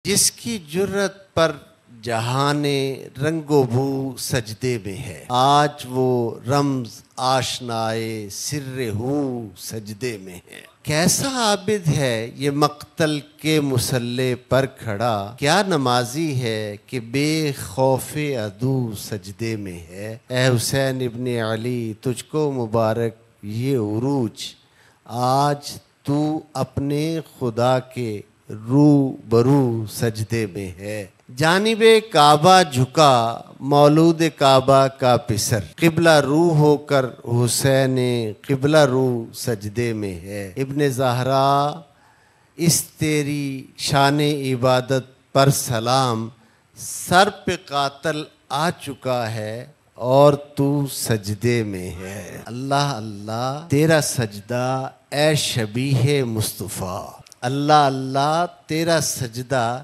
جس کی جرت پر جہان رنگ و بو سجدے میں ہے، آج وہ رمز آشنائے سر ہو سجدے میں ہے۔ کیسا عابد ہے یہ مقتل کے مصلے پر کھڑا، کیا نمازی ہے کہ بے خوف عدو سجدے میں ہے۔ اے حسین ابن علی، تجھ کو مبارک یہ عروج، آج تو اپنے خدا کے رو برو سجدے میں ہے۔ جانب کعبہ جھکا مولود کعبہ کا پسر، قبلہ رو ہو کر حسین قبلہ رو سجدے میں ہے۔ ابن زہرا، اس تیری شان عبادت پر سلام، سر پہ قاتل آ چکا ہے اور تو سجدے میں ہے۔ اللہ اللہ تیرا سجدہ اے شبیہ مصطفیٰ، اللہ اللہ تیرا سجدہ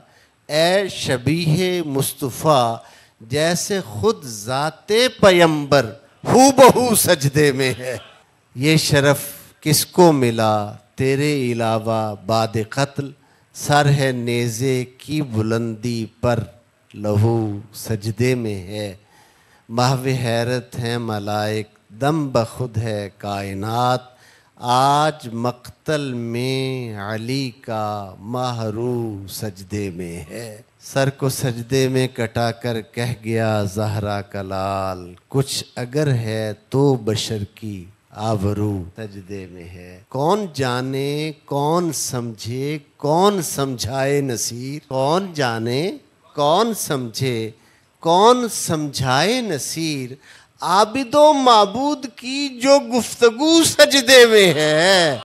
اے شبیہ مصطفیٰ، جیسے خود ذات پیمبر ہو بہو سجدے میں ہے۔ یہ شرف کس کو ملا تیرے علاوہ بعد قتل، سر ہے نیزے کی بلندی پر لہو سجدے میں ہے۔ محو حیرت ہیں ملائک، دم بخود ہے کائنات، آج مقتل میں علی کا ماہ رو سجدے میں ہے۔ سر کو سجدے میں کٹا کر کہہ گیا زہرا کا لال، کچھ اگر ہے تو بشر کی آبرو سجدے میں ہے۔ کون جانے کون سمجھے کون سمجھائے نصیر، کون جانے کون سمجھے کون سمجھائے نصیر، عابد و معبود کی جو گفتگو سجدے میں ہے۔